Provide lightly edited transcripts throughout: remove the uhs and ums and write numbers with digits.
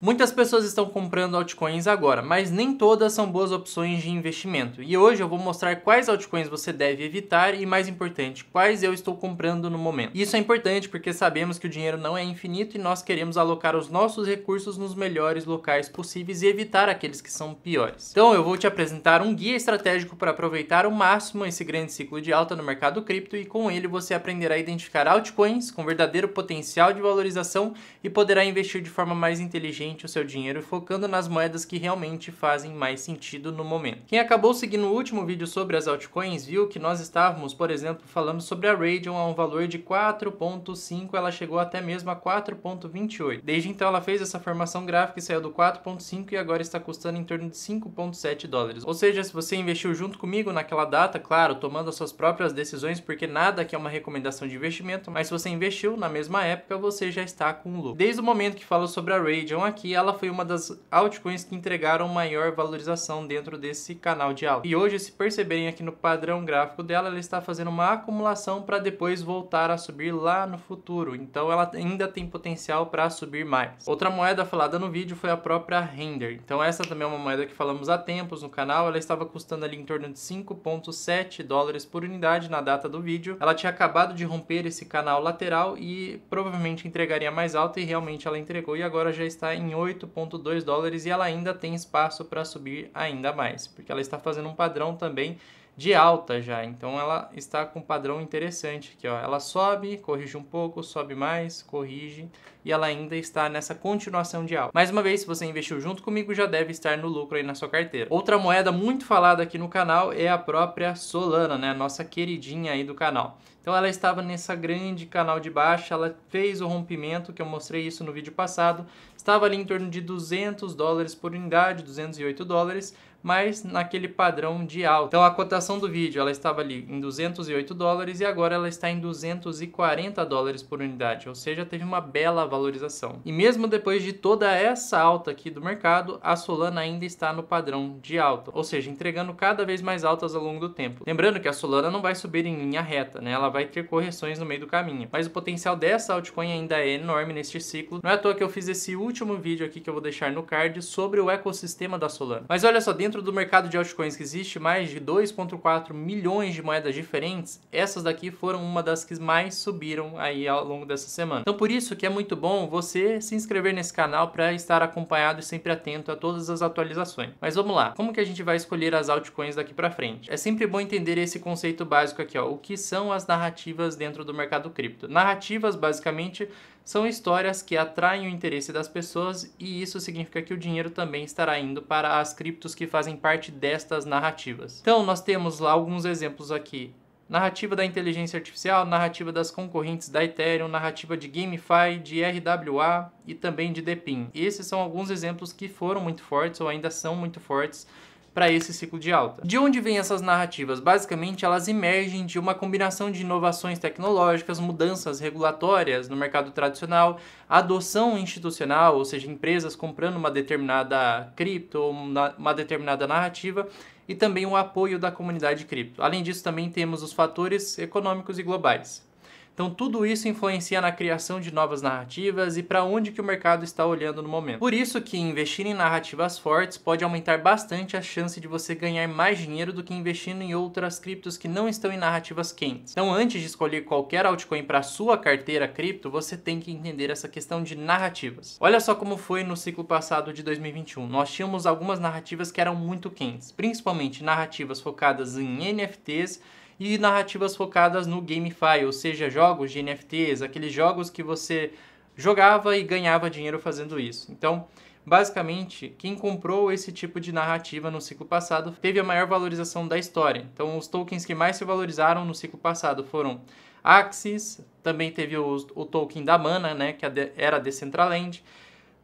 Muitas pessoas estão comprando altcoins agora, mas nem todas são boas opções de investimento. E hoje eu vou mostrar quais altcoins você deve evitar e, mais importante, quais eu estou comprando no momento. Isso é importante porque sabemos que o dinheiro não é infinito e nós queremos alocar os nossos recursos nos melhores locais possíveis e evitar aqueles que são piores. Então eu vou te apresentar um guia estratégico para aproveitar ao máximo esse grande ciclo de alta no mercado cripto e com ele você aprenderá a identificar altcoins com verdadeiro potencial de valorização e poderá investir de forma mais inteligente o seu dinheiro focando nas moedas que realmente fazem mais sentido no momento. Quem acabou seguindo o último vídeo sobre as altcoins viu que nós estávamos, por exemplo, falando sobre a Raydium a um valor de 4.5, ela chegou até mesmo a 4.28. Desde então ela fez essa formação gráfica e saiu do 4.5 e agora está custando em torno de 5.7 dólares. Ou seja, se você investiu junto comigo naquela data, claro, tomando as suas próprias decisões, porque nada aqui é uma recomendação de investimento, mas se você investiu na mesma época, você já está com lucro. Desde o momento que falo sobre a Raydium aqui, ela foi uma das altcoins que entregaram maior valorização dentro desse canal de alta. E hoje, se perceberem aqui no padrão gráfico dela, ela está fazendo uma acumulação para depois voltar a subir lá no futuro. Então ela ainda tem potencial para subir mais. Outra moeda falada no vídeo foi a própria Render. Então essa também é uma moeda que falamos há tempos no canal. Ela estava custando ali em torno de 5.7 dólares por unidade na data do vídeo. Ela tinha acabado de romper esse canal lateral e provavelmente entregaria mais alta e realmente ela entregou e agora já está em 8.2 dólares e ela ainda tem espaço para subir ainda mais, porque ela está fazendo um padrão também de alta já, então ela está com um padrão interessante aqui, ó. Ela sobe, corrige um pouco, sobe mais, corrige e ela ainda está nessa continuação de alta. Mais uma vez, se você investiu junto comigo, já deve estar no lucro aí na sua carteira. Outra moeda muito falada aqui no canal é a própria Solana, né? A nossa queridinha aí do canal. Então ela estava nessa grande canal de baixa, ela fez o rompimento, que eu mostrei isso no vídeo passado, estava ali em torno de 200 dólares por unidade, 208 dólares, mas naquele padrão de alta. Então a cotação do vídeo ela estava ali em 208 dólares e agora ela está em 240 dólares por unidade, ou seja, teve uma bela valorização. E mesmo depois de toda essa alta aqui do mercado, a Solana ainda está no padrão de alta, ou seja, entregando cada vez mais altas ao longo do tempo. Lembrando que a Solana não vai subir em linha reta, né? Ela vai ter correções no meio do caminho, mas o potencial dessa altcoin ainda é enorme neste ciclo. Não é à toa que eu fiz esse último vídeo aqui que eu vou deixar no card sobre o ecossistema da Solana. Mas olha só, dentro do mercado de altcoins que existe mais de 2.4 milhões de moedas diferentes, essas daqui foram uma das que mais subiram aí ao longo dessa semana. Então por isso que é muito bom você se inscrever nesse canal para estar acompanhado e sempre atento a todas as atualizações. Mas vamos lá, como que a gente vai escolher as altcoins daqui para frente? É sempre bom entender esse conceito básico aqui, ó, o que são as narrativas dentro do mercado cripto. Narrativas basicamente são histórias que atraem o interesse das pessoas e isso significa que o dinheiro também estará indo para as criptos que fazem parte destas narrativas. Então nós temos lá alguns exemplos aqui. Narrativa da inteligência artificial, narrativa das concorrentes da Ethereum, narrativa de GameFi, de RWA e também de DePIN. Esses são alguns exemplos que foram muito fortes ou ainda são muito fortes para esse ciclo de alta. De onde vêm essas narrativas? Basicamente, elas emergem de uma combinação de inovações tecnológicas, mudanças regulatórias no mercado tradicional, adoção institucional, ou seja, empresas comprando uma determinada cripto ou uma determinada narrativa, e também o apoio da comunidade cripto. Além disso, também temos os fatores econômicos e globais. Então tudo isso influencia na criação de novas narrativas e para onde que o mercado está olhando no momento. Por isso que investir em narrativas fortes pode aumentar bastante a chance de você ganhar mais dinheiro do que investindo em outras criptos que não estão em narrativas quentes. Então antes de escolher qualquer altcoin para sua carteira cripto, você tem que entender essa questão de narrativas. Olha só como foi no ciclo passado de 2021. Nós tínhamos algumas narrativas que eram muito quentes, principalmente narrativas focadas em NFTs, e narrativas focadas no GameFi, ou seja, jogos de NFTs, aqueles jogos que você jogava e ganhava dinheiro fazendo isso. Então, basicamente, quem comprou esse tipo de narrativa no ciclo passado teve a maior valorização da história. Então, os tokens que mais se valorizaram no ciclo passado foram Axis, também teve o token da Mana, né, que era Decentraland.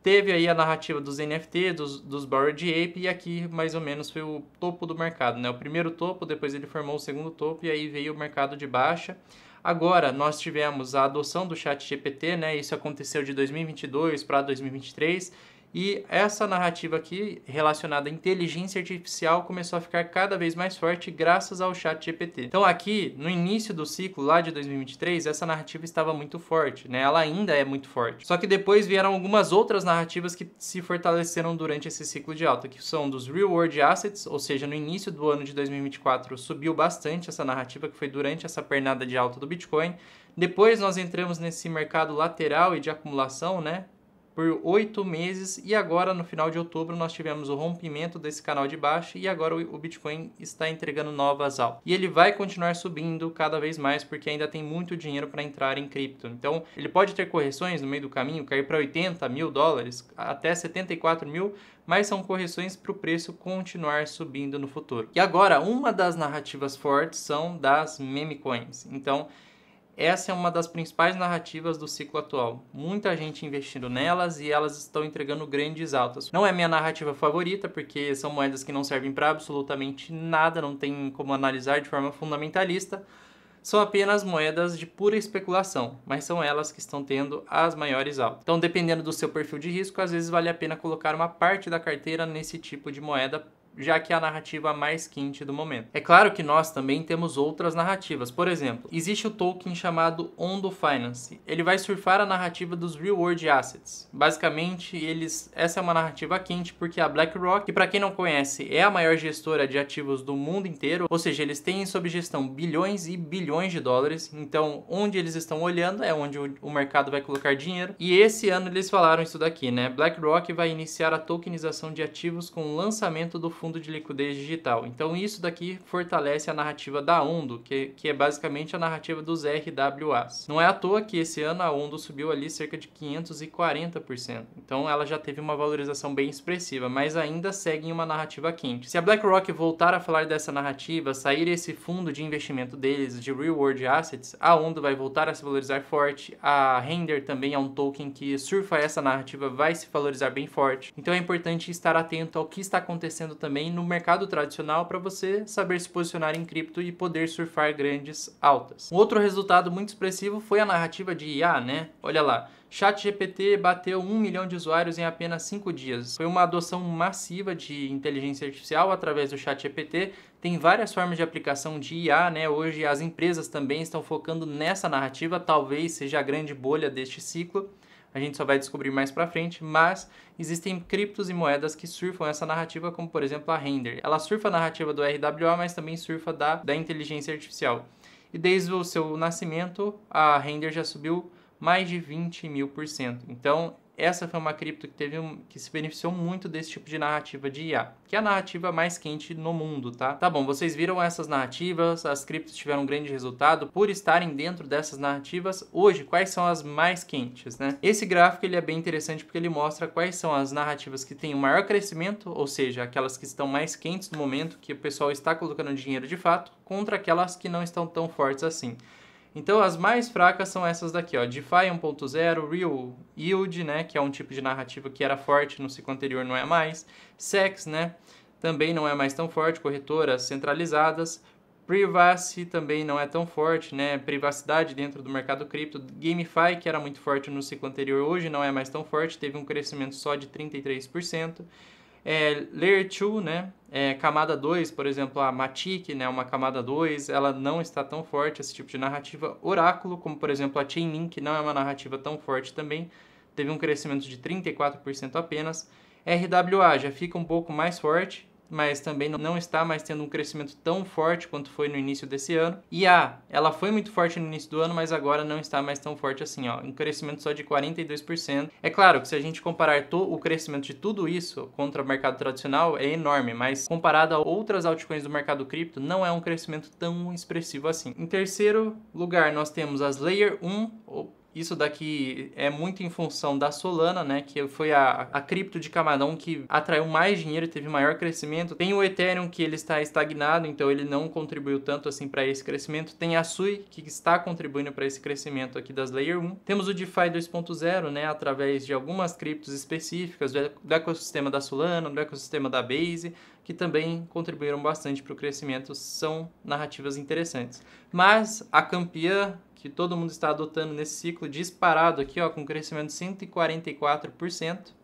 Teve aí a narrativa dos NFT, dos Bored Ape, e aqui mais ou menos foi o topo do mercado, né? O primeiro topo, depois ele formou o segundo topo, e aí veio o mercado de baixa. Agora, nós tivemos a adoção do ChatGPT, né? Isso aconteceu de 2022 para 2023, E essa narrativa aqui, relacionada à inteligência artificial, começou a ficar cada vez mais forte graças ao ChatGPT. Então aqui, no início do ciclo, lá de 2023, essa narrativa estava muito forte, né? Ela ainda é muito forte. Só que depois vieram algumas outras narrativas que se fortaleceram durante esse ciclo de alta, que são dos Real World Assets, ou seja, no início do ano de 2024 subiu bastante essa narrativa, que foi durante essa pernada de alta do Bitcoin. Depois nós entramos nesse mercado lateral e de acumulação, né? Por 8 meses, e agora no final de outubro nós tivemos o rompimento desse canal de baixo e agora o Bitcoin está entregando novas altas. E ele vai continuar subindo cada vez mais porque ainda tem muito dinheiro para entrar em cripto. Então ele pode ter correções no meio do caminho, cair para 80 mil dólares, até 74 mil, mas são correções para o preço continuar subindo no futuro. E agora, uma das narrativas fortes são das meme coins. Então essa é uma das principais narrativas do ciclo atual. Muita gente investindo nelas e elas estão entregando grandes altas. Não é minha narrativa favorita, porque são moedas que não servem para absolutamente nada, não tem como analisar de forma fundamentalista. São apenas moedas de pura especulação, mas são elas que estão tendo as maiores altas. Então, dependendo do seu perfil de risco, às vezes vale a pena colocar uma parte da carteira nesse tipo de moeda, já que é a narrativa mais quente do momento. É claro que nós também temos outras narrativas. Por exemplo, existe o token chamado Ondo Finance. Ele vai surfar a narrativa dos Real World Assets. Basicamente, essa é uma narrativa quente porque a BlackRock, que para quem não conhece, é a maior gestora de ativos do mundo inteiro, ou seja, eles têm sob gestão bilhões e bilhões de dólares. Então, onde eles estão olhando é onde o mercado vai colocar dinheiro. E esse ano eles falaram isso daqui, né? BlackRock vai iniciar a tokenização de ativos com o lançamento do fundo de liquidez digital. Então isso daqui fortalece a narrativa da Ondo, que é basicamente a narrativa dos RWAs. Não é à toa que esse ano a Ondo subiu ali cerca de 540%. Então ela já teve uma valorização bem expressiva, mas ainda segue em uma narrativa quente. Se a BlackRock voltar a falar dessa narrativa, sair esse fundo de investimento deles de Real World Assets, a Ondo vai voltar a se valorizar forte. A Render também é um token que surfa essa narrativa, vai se valorizar bem forte. Então é importante estar atento ao que está acontecendo também no mercado tradicional para você saber se posicionar em cripto e poder surfar grandes altas. Um outro resultado muito expressivo foi a narrativa de IA, né? Olha lá, ChatGPT bateu 1 milhão de usuários em apenas 5 dias. Foi uma adoção massiva de inteligência artificial através do ChatGPT. Tem várias formas de aplicação de IA, né? Hoje as empresas também estão focando nessa narrativa, talvez seja a grande bolha deste ciclo. A gente só vai descobrir mais pra frente, mas existem criptos e moedas que surfam essa narrativa, como por exemplo a Render. Ela surfa a narrativa do RWA, mas também surfa da inteligência artificial. E desde o seu nascimento, a Render já subiu mais de 20 mil%. Então, essa foi uma cripto que se beneficiou muito desse tipo de narrativa de IA, que é a narrativa mais quente no mundo, tá? Tá bom, vocês viram essas narrativas, as criptos tiveram um grande resultado por estarem dentro dessas narrativas. Hoje, quais são as mais quentes, né? Esse gráfico ele é bem interessante porque ele mostra quais são as narrativas que têm o maior crescimento, ou seja, aquelas que estão mais quentes no momento, que o pessoal está colocando dinheiro de fato, contra aquelas que não estão tão fortes assim. Então as mais fracas são essas daqui, ó, DeFi 1.0, Real Yield, né, que é um tipo de narrativa que era forte no ciclo anterior, não é mais. SEX, né, também não é mais tão forte, corretoras centralizadas. Privacy também não é tão forte, né, privacidade dentro do mercado cripto. GameFi, que era muito forte no ciclo anterior, hoje não é mais tão forte, teve um crescimento só de 33%. Layer 2, né? Camada 2, por exemplo, a Matic, né? Uma camada 2, ela não está tão forte, esse tipo de narrativa. Oráculo, como por exemplo a Chainlink, não é uma narrativa tão forte também, teve um crescimento de 34% apenas. RWA já fica um pouco mais forte, mas também não está mais tendo um crescimento tão forte quanto foi no início desse ano. IA, ela foi muito forte no início do ano, mas agora não está mais tão forte assim, ó, um crescimento só de 42%. É claro que se a gente comparar o crescimento de tudo isso contra o mercado tradicional é enorme, mas comparado a outras altcoins do mercado cripto, não é um crescimento tão expressivo assim. Em terceiro lugar, nós temos as Layer 1, isso daqui é muito em função da Solana, né, que foi a cripto de camarão que atraiu mais dinheiro e teve maior crescimento. Tem o Ethereum, que ele está estagnado, então ele não contribuiu tanto assim para esse crescimento. Tem a Sui, que está contribuindo para esse crescimento aqui das Layer 1. Temos o DeFi 2.0, né, através de algumas criptos específicas do ecossistema da Solana, do ecossistema da Base, que também contribuíram bastante para o crescimento, são narrativas interessantes. Mas a campeã que todo mundo está adotando nesse ciclo disparado aqui, ó, com crescimento de 144%,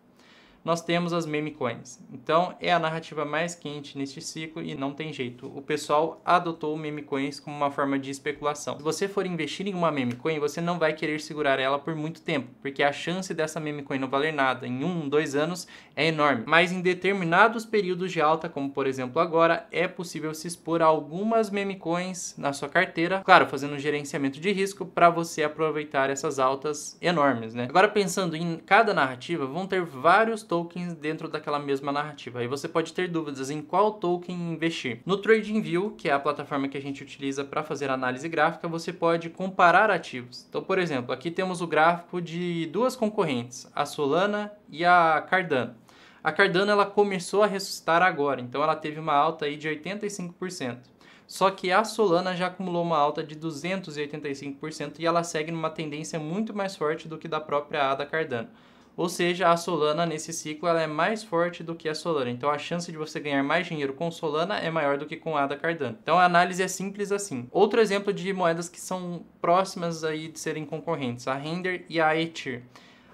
nós temos as meme coins. Então é a narrativa mais quente neste ciclo e não tem jeito. O pessoal adotou o meme coins como uma forma de especulação. Se você for investir em uma meme coin, você não vai querer segurar ela por muito tempo, porque a chance dessa meme coin não valer nada em 1, 2 anos é enorme. Mas em determinados períodos de alta, como por exemplo agora, é possível se expor a algumas meme coins na sua carteira, claro, fazendo um gerenciamento de risco para você aproveitar essas altas enormes, né? Agora pensando em cada narrativa, vão ter vários tokens dentro daquela mesma narrativa. Aí você pode ter dúvidas em qual token investir. No TradingView, que é a plataforma que a gente utiliza para fazer análise gráfica, você pode comparar ativos. Então, por exemplo, aqui temos o gráfico de duas concorrentes, a Solana e a Cardano. A Cardano ela começou a ressuscitar agora, então ela teve uma alta aí de 85%. Só que a Solana já acumulou uma alta de 285% e ela segue numa tendência muito mais forte do que da própria ADA Cardano. Ou seja, a Solana nesse ciclo ela é mais forte do que a Solana. Então a chance de você ganhar mais dinheiro com Solana é maior do que com a ADA Cardano. Então a análise é simples assim. Outro exemplo de moedas que são próximas aí de serem concorrentes, a Render e a Ether.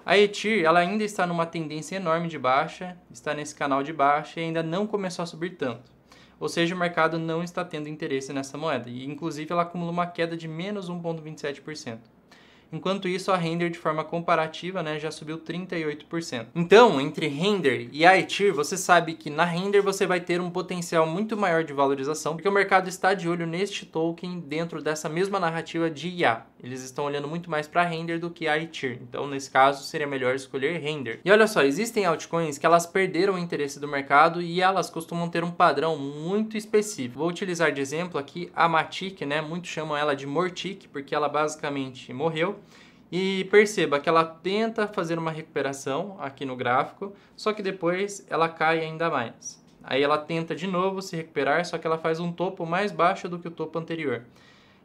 A Ether ela ainda está numa tendência enorme de baixa, está nesse canal de baixa e ainda não começou a subir tanto. Ou seja, o mercado não está tendo interesse nessa moeda e inclusive ela acumula uma queda de menos 1,27%. Enquanto isso, a Render, de forma comparativa, já subiu 38%. Então, entre Render e a Ether, você sabe que na Render você vai ter um potencial muito maior de valorização, porque o mercado está de olho neste token dentro dessa mesma narrativa de IA. Eles estão olhando muito mais para a Render do que a Ether. Então, nesse caso, seria melhor escolher Render. E olha só, existem altcoins que elas perderam o interesse do mercado e elas costumam ter um padrão muito específico. Vou utilizar de exemplo aqui a Matic, muitos chamam ela de Mortic, porque ela basicamente morreu. E perceba que ela tenta fazer uma recuperação aqui no gráfico, só que depois ela cai ainda mais. Aí ela tenta de novo se recuperar, só que ela faz um topo mais baixo do que o topo anterior.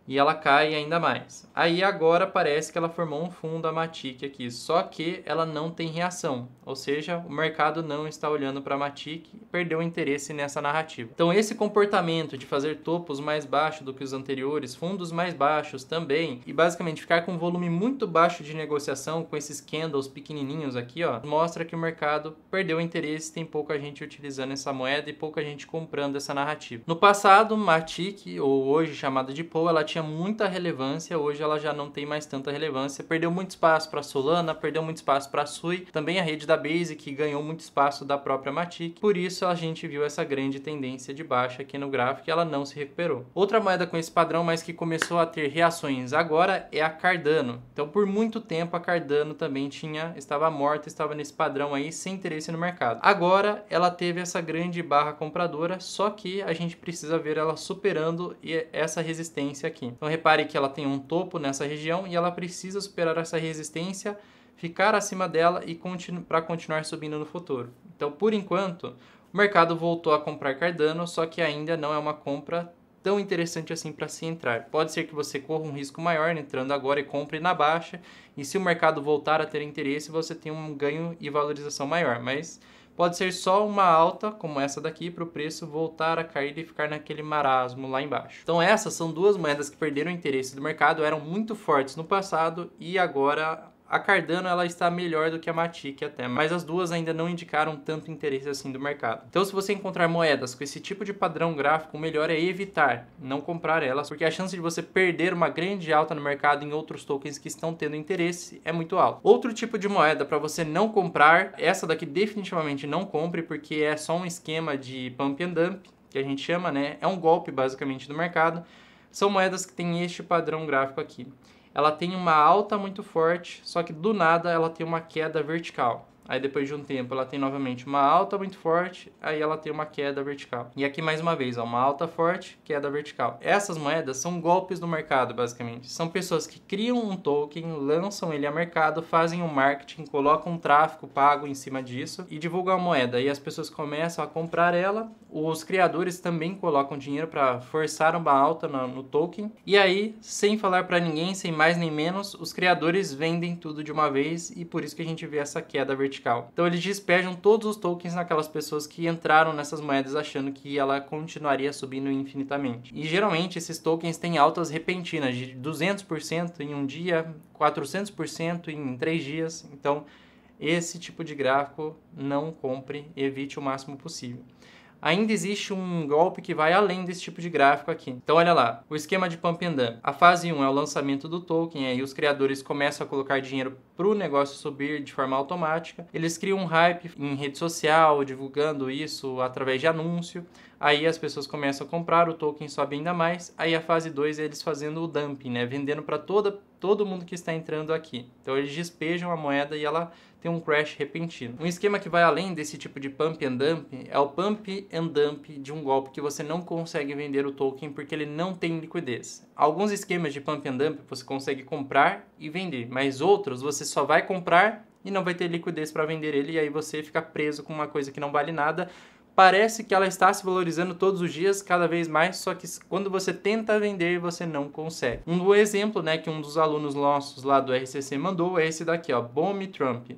E ela cai ainda mais. Aí agora parece que ela formou um fundo, a Matic aqui, só que ela não tem reação. Ou seja, o mercado não está olhando para a Matic e perdeu o interesse nessa narrativa. Então esse comportamento de fazer topos mais baixos do que os anteriores, fundos mais baixos também, e basicamente ficar com um volume muito baixo de negociação, com esses candles pequenininhos aqui, mostra que o mercado perdeu o interesse, tem pouca gente utilizando essa moeda e pouca gente comprando essa narrativa. No passado, Matic, ou hoje chamada de POW, ela tinha muita relevância, hoje ela já não tem mais tanta relevância, perdeu muito espaço para Solana, perdeu muito espaço para Sui, também a rede da Basic ganhou muito espaço da própria Matic, por isso a gente viu essa grande tendência de baixa aqui no gráfico e ela não se recuperou. Outra moeda com esse padrão, mas que começou a ter reações agora, é a Cardano. Então por muito tempo a Cardano também estava morta, estava nesse padrão aí sem interesse no mercado. Agora ela teve essa grande barra compradora, só que a gente precisa ver ela superando essa resistência aqui. Então repare que ela tem um topo nessa região e ela precisa superar essa resistência, ficar acima dela e para continuar subindo no futuro. Então por enquanto o mercado voltou a comprar Cardano, só que ainda não é uma compra tão interessante assim para se entrar. Pode ser que você corra um risco maior entrando agora e compre na baixa, e se o mercado voltar a ter interesse você tem um ganho e valorização maior, mas pode ser só uma alta, como essa daqui, para o preço voltar a cair e ficar naquele marasmo lá embaixo. Então essas são duas moedas que perderam o interesse do mercado, eram muito fortes no passado e agora a Cardano ela está melhor do que a Matic até, mas as duas ainda não indicaram tanto interesse assim do mercado. Então se você encontrar moedas com esse tipo de padrão gráfico, o melhor é evitar, não comprar elas, porque a chance de você perder uma grande alta no mercado em outros tokens que estão tendo interesse é muito alta. Outro tipo de moeda para você não comprar, essa daqui definitivamente não compre, porque é só um esquema de pump and dump, que a gente chama, é um golpe basicamente do mercado. São moedas que têm este padrão gráfico aqui. Ela tem uma alta muito forte, só que do nada ela tem uma queda vertical. Aí depois de um tempo ela tem novamente uma alta muito forte, aí ela tem uma queda vertical. E aqui mais uma vez, uma alta forte, queda vertical. Essas moedas são golpes do mercado, basicamente. São pessoas que criam um token, lançam ele a mercado, fazem um marketing, colocam um tráfego pago em cima disso e divulgam a moeda. E as pessoas começam a comprar ela, os criadores também colocam dinheiro para forçar uma alta no token. E aí, sem falar para ninguém, sem mais nem menos, os criadores vendem tudo de uma vez e por isso que a gente vê essa queda vertical. Então eles despejam todos os tokens naquelas pessoas que entraram nessas moedas achando que ela continuaria subindo infinitamente. E geralmente esses tokens têm altas repentinas de 200% em um dia, 400% em 3 dias. Então esse tipo de gráfico não compre, evite o máximo possível. Ainda existe um golpe que vai além desse tipo de gráfico aqui. Então olha lá, o esquema de Pump and Dump. A fase 1 é o lançamento do token, aí os criadores começam a colocar dinheiro para o negócio subir de forma automática. Eles criam um hype em rede social, divulgando isso através de anúncio. Aí as pessoas começam a comprar, o token sobe ainda mais. Aí a fase 2 é eles fazendo o dumping, né? Vendendo para todo mundo que está entrando aqui. Então eles despejam a moeda e ela tem um crash repentino. Um esquema que vai além desse tipo de pump and dump é o pump and dump de um golpe que você não consegue vender o token porque ele não tem liquidez. Alguns esquemas de pump and dump você consegue comprar e vender, mas outros você só vai comprar e não vai ter liquidez para vender ele, e aí você fica preso com uma coisa que não vale nada. Parece que ela está se valorizando todos os dias, cada vez mais, só que quando você tenta vender, você não consegue. Um exemplo, né, que um dos alunos nossos lá do RCC mandou é esse daqui, ó, Bomb Trump.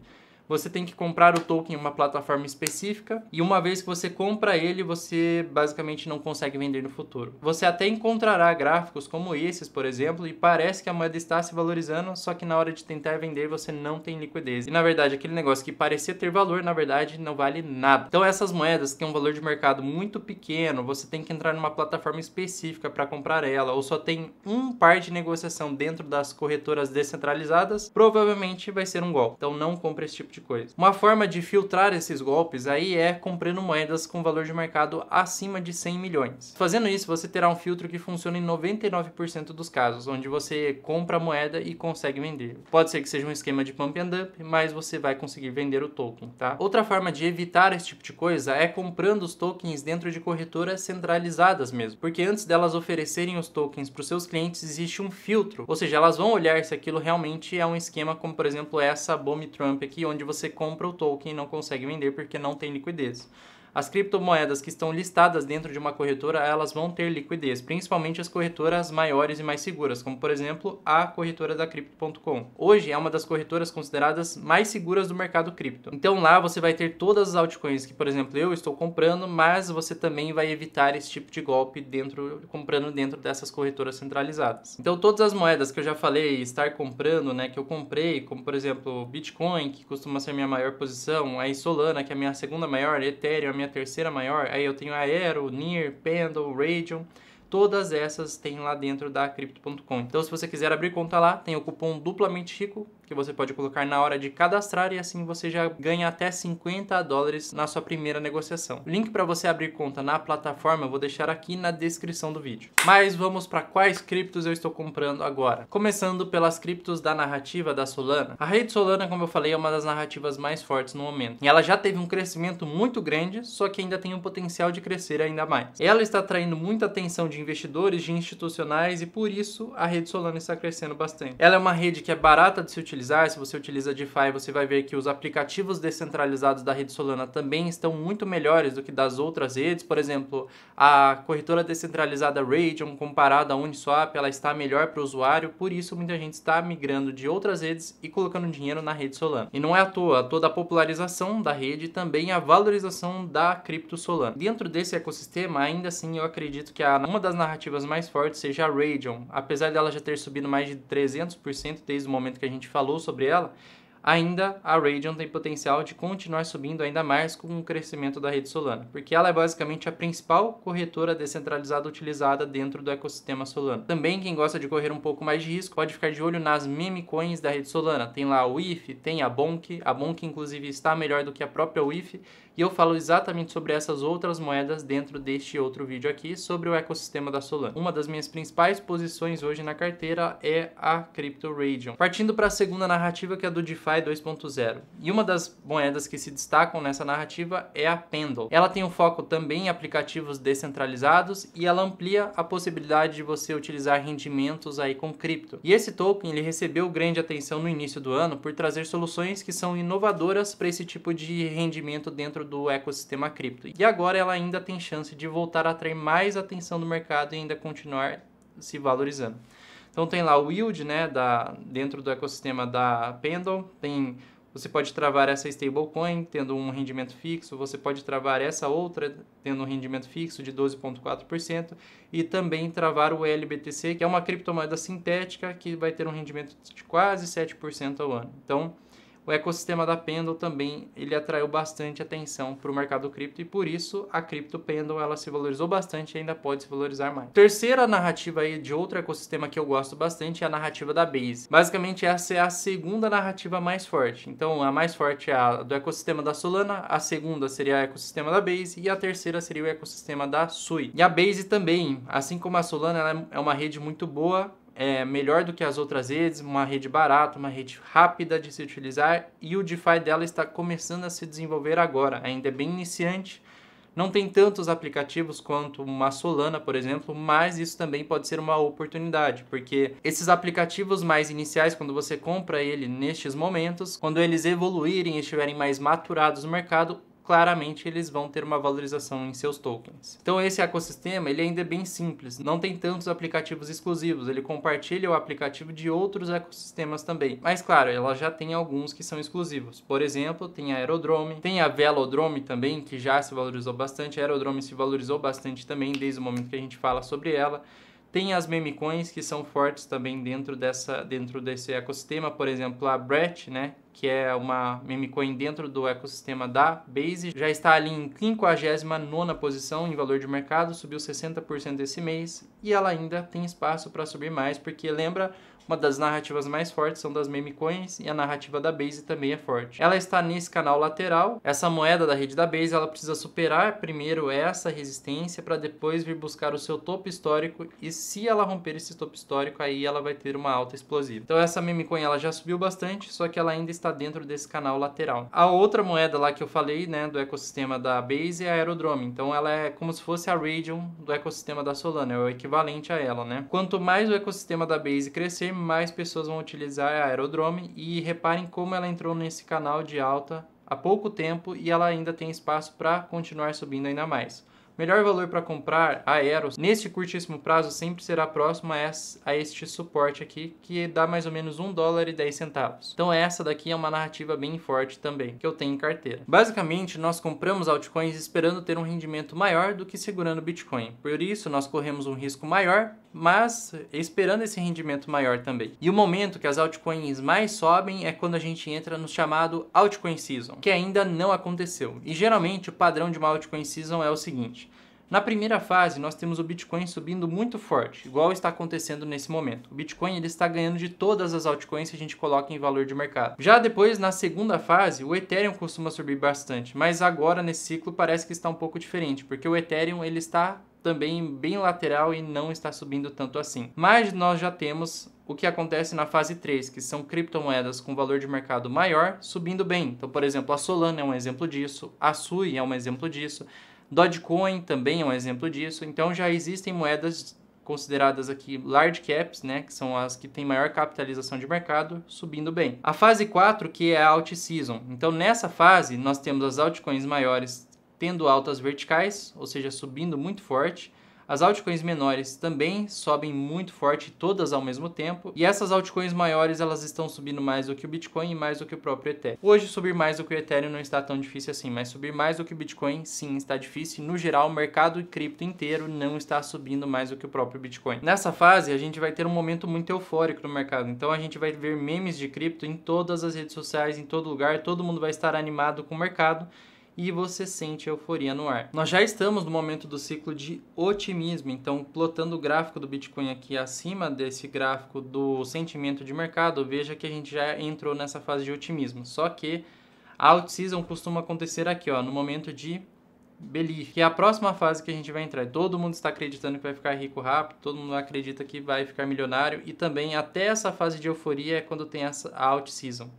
Você tem que comprar o token em uma plataforma específica e uma vez que você compra ele, você basicamente não consegue vender no futuro. Você até encontrará gráficos como esses, por exemplo, e parece que a moeda está se valorizando, só que na hora de tentar vender você não tem liquidez. E na verdade, aquele negócio que parecia ter valor, na verdade, não vale nada. Então essas moedas que têm um valor de mercado muito pequeno, você tem que entrar numa plataforma específica para comprar ela, ou só tem um par de negociação dentro das corretoras descentralizadas, provavelmente vai ser um golpe. Então não compre esse tipo de coisa. Uma forma de filtrar esses golpes aí é comprando moedas com valor de mercado acima de 100 milhões. Fazendo isso, você terá um filtro que funciona em 99% dos casos, onde você compra a moeda e consegue vender. Pode ser que seja um esquema de pump and dump, mas você vai conseguir vender o token, tá? Outra forma de evitar esse tipo de coisa é comprando os tokens dentro de corretoras centralizadas mesmo, porque antes delas oferecerem os tokens para os seus clientes, existe um filtro, ou seja, elas vão olhar se aquilo realmente é um esquema como, por exemplo, essa Bomb Trump aqui, onde você compra o token e não consegue vender porque não tem liquidez. As criptomoedas que estão listadas dentro de uma corretora, elas vão ter liquidez, principalmente as corretoras maiores e mais seguras, como por exemplo a corretora da Crypto.com. Hoje é uma das corretoras consideradas mais seguras do mercado cripto. Então lá você vai ter todas as altcoins que, por exemplo, eu estou comprando, mas você também vai evitar esse tipo de golpe comprando dentro dessas corretoras centralizadas. Então todas as moedas que eu já falei estar comprando, né, que eu comprei, como por exemplo Bitcoin, que costuma ser minha maior posição, aí Solana, que é a minha segunda maior, Ethereum, a minha terceira maior, aí eu tenho Aero, NEAR, Pendle, Radium, todas essas tem lá dentro da Crypto.com. Então se você quiser abrir conta lá, tem o cupom Duplamente Rico, que você pode colocar na hora de cadastrar e assim você já ganha até $50 na sua primeira negociação. O link para você abrir conta na plataforma eu vou deixar aqui na descrição do vídeo. Mas vamos para quais criptos eu estou comprando agora. Começando pelas criptos da narrativa da Solana. A rede Solana, como eu falei, é uma das narrativas mais fortes no momento. E ela já teve um crescimento muito grande, só que ainda tem um potencial de crescer ainda mais. Ela está atraindo muita atenção de investidores, de institucionais e por isso a rede Solana está crescendo bastante. Ela é uma rede que é barata de se utilizar. Se você utiliza DeFi, você vai ver que os aplicativos descentralizados da rede Solana também estão muito melhores do que das outras redes. Por exemplo, a corretora descentralizada Radium, comparada à Uniswap, ela está melhor para o usuário, por isso muita gente está migrando de outras redes e colocando dinheiro na rede Solana. E não é à toa, toda a popularização da rede e também a valorização da cripto Solana. Dentro desse ecossistema, ainda assim, eu acredito que uma das narrativas mais fortes seja a Radium. Apesar dela já ter subido mais de 300% desde o momento que a gente falou sobre ela, ainda a Radium tem potencial de continuar subindo ainda mais com o crescimento da rede Solana, porque ela é basicamente a principal corretora descentralizada utilizada dentro do ecossistema Solana. Também quem gosta de correr um pouco mais de risco pode ficar de olho nas meme coins da rede Solana. Tem lá o IF, tem a Bonk inclusive está melhor do que a própria WIF, e eu falo exatamente sobre essas outras moedas dentro deste outro vídeo aqui, sobre o ecossistema da Solana. Uma das minhas principais posições hoje na carteira é a Crypto Radium. Partindo para a segunda narrativa, que é a do DeFi 2.0. E uma das moedas que se destacam nessa narrativa é a Pendle. Ela tem um foco também em aplicativos descentralizados e ela amplia a possibilidade de você utilizar rendimentos aí com cripto. E esse token ele recebeu grande atenção no início do ano por trazer soluções que são inovadoras para esse tipo de rendimento dentro do ecossistema cripto. E agora ela ainda tem chance de voltar a atrair mais atenção do mercado e ainda continuar se valorizando. Então tem lá o yield, né, dentro do ecossistema da Pendle, você pode travar essa stablecoin tendo um rendimento fixo, você pode travar essa outra tendo um rendimento fixo de 12,4% e também travar o LBTC, que é uma criptomoeda sintética que vai ter um rendimento de quase 7% ao ano. Então, o ecossistema da Pendle também ele atraiu bastante atenção para o mercado cripto e por isso a Crypto Pendle ela se valorizou bastante e ainda pode se valorizar mais. Terceira narrativa aí de outro ecossistema que eu gosto bastante é a narrativa da Base. Basicamente essa é a segunda narrativa mais forte. Então a mais forte é a do ecossistema da Solana, a segunda seria o ecossistema da Base e a terceira seria o ecossistema da Sui. E a Base também, assim como a Solana, ela é uma rede muito boa, é melhor do que as outras redes, uma rede barata, uma rede rápida de se utilizar e o DeFi dela está começando a se desenvolver agora, ainda é bem iniciante, não tem tantos aplicativos quanto uma Solana, por exemplo, mas isso também pode ser uma oportunidade, porque esses aplicativos mais iniciais, quando você compra ele nestes momentos, quando eles evoluírem e estiverem mais maturados no mercado, claramente eles vão ter uma valorização em seus tokens. Então esse ecossistema ele ainda é bem simples, não tem tantos aplicativos exclusivos, ele compartilha o aplicativo de outros ecossistemas também. Mas claro, ela já tem alguns que são exclusivos. Por exemplo, tem a Aerodrome, tem a Velodrome também, que já se valorizou bastante. A Aerodrome se valorizou bastante também desde o momento que a gente fala sobre ela. Tem as meme coins que são fortes também dentro desse ecossistema, por exemplo, a Brett, né, que é uma meme coin dentro do ecossistema da Base, já está ali em 59ª posição em valor de mercado, subiu 60% esse mês e ela ainda tem espaço para subir mais, porque lembra, uma das narrativas mais fortes são das meme coins e a narrativa da Base também é forte. Ela está nesse canal lateral, essa moeda da rede da Base, ela precisa superar primeiro essa resistência para depois vir buscar o seu topo histórico e se ela romper esse topo histórico, aí ela vai ter uma alta explosiva. Então essa meme coin ela já subiu bastante, só que ela ainda está dentro desse canal lateral. A outra moeda lá que eu falei, né, do ecossistema da Base é a Aerodrome. Então ela é como se fosse a Radium do ecossistema da Solana, é o equivalente a ela, né? Quanto mais o ecossistema da Base crescer, mais pessoas vão utilizar a Aerodrome e reparem como ela entrou nesse canal de alta há pouco tempo e ela ainda tem espaço para continuar subindo ainda mais. Melhor valor para comprar a Aeros neste curtíssimo prazo sempre será próximo a este suporte aqui, que dá mais ou menos $1,10. Então essa daqui é uma narrativa bem forte também, que eu tenho em carteira. Basicamente, nós compramos altcoins esperando ter um rendimento maior do que segurando Bitcoin. Por isso, nós corremos um risco maior, mas esperando esse rendimento maior também. E o momento que as altcoins mais sobem é quando a gente entra no chamado Altcoin Season, que ainda não aconteceu. E geralmente o padrão de uma Altcoin Season é o seguinte: na primeira fase, nós temos o Bitcoin subindo muito forte, igual está acontecendo nesse momento. O Bitcoin ele está ganhando de todas as altcoins que a gente coloca em valor de mercado. Já depois, na segunda fase, o Ethereum costuma subir bastante, mas agora nesse ciclo parece que está um pouco diferente, porque o Ethereum ele está também bem lateral e não está subindo tanto assim. Mas nós já temos o que acontece na fase 3, que são criptomoedas com valor de mercado maior subindo bem. Então, por exemplo, a Solana é um exemplo disso, a Sui é um exemplo disso, Dogecoin também é um exemplo disso. Então já existem moedas consideradas aqui large caps, né, que são as que têm maior capitalização de mercado, subindo bem. A fase 4, que é a Alt Season. Então nessa fase nós temos as altcoins maiores tendo altas verticais, ou seja, subindo muito forte. As altcoins menores também sobem muito forte, todas ao mesmo tempo. E essas altcoins maiores, elas estão subindo mais do que o Bitcoin e mais do que o próprio Ethereum. Hoje, subir mais do que o Ethereum não está tão difícil assim, mas subir mais do que o Bitcoin, sim, está difícil. No geral, o mercado cripto inteiro não está subindo mais do que o próprio Bitcoin. Nessa fase, a gente vai ter um momento muito eufórico no mercado. Então, a gente vai ver memes de cripto em todas as redes sociais, em todo lugar. Todo mundo vai estar animado com o mercado e você sente euforia no ar. Nós já estamos no momento do ciclo de otimismo, então plotando o gráfico do Bitcoin aqui acima desse gráfico do sentimento de mercado, veja que a gente já entrou nessa fase de otimismo. Só que a Alt Season costuma acontecer aqui, ó, no momento de Belief, que é a próxima fase que a gente vai entrar. Todo mundo está acreditando que vai ficar rico rápido, todo mundo acredita que vai ficar milionário e também até essa fase de euforia é quando tem a Alt Season.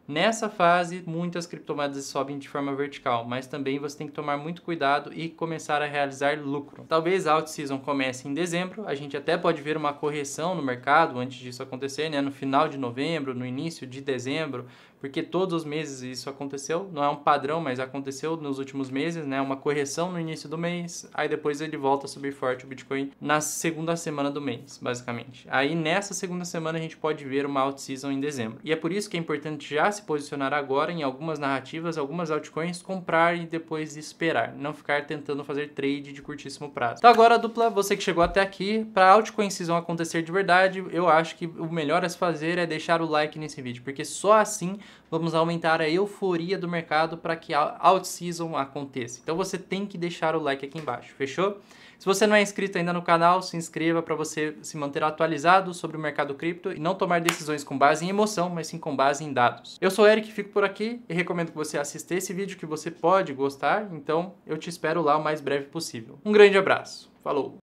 Nessa fase, muitas criptomoedas sobem de forma vertical, mas também você tem que tomar muito cuidado e começar a realizar lucro. Talvez a Alt Season comece em dezembro, a gente até pode ver uma correção no mercado antes disso acontecer, né? No final de novembro, no início de dezembro, porque todos os meses isso aconteceu, não é um padrão, mas aconteceu nos últimos meses, né? Uma correção no início do mês, aí depois ele volta a subir forte o Bitcoin na segunda semana do mês, basicamente. Aí nessa segunda semana a gente pode ver uma Alt Season em dezembro. E é por isso que é importante já se posicionar agora em algumas narrativas, algumas altcoins, comprar e depois esperar, não ficar tentando fazer trade de curtíssimo prazo. Então agora, dupla, você que chegou até aqui, para a Altcoin Season acontecer de verdade, eu acho que o melhor a se fazer é deixar o like nesse vídeo, porque só assim vamos aumentar a euforia do mercado para que a out-season aconteça. Então você tem que deixar o like aqui embaixo, fechou? Se você não é inscrito ainda no canal, se inscreva para você se manter atualizado sobre o mercado cripto e não tomar decisões com base em emoção, mas sim com base em dados. Eu sou o Eric, fico por aqui e recomendo que você assista esse vídeo que você pode gostar, então eu te espero lá o mais breve possível. Um grande abraço, falou!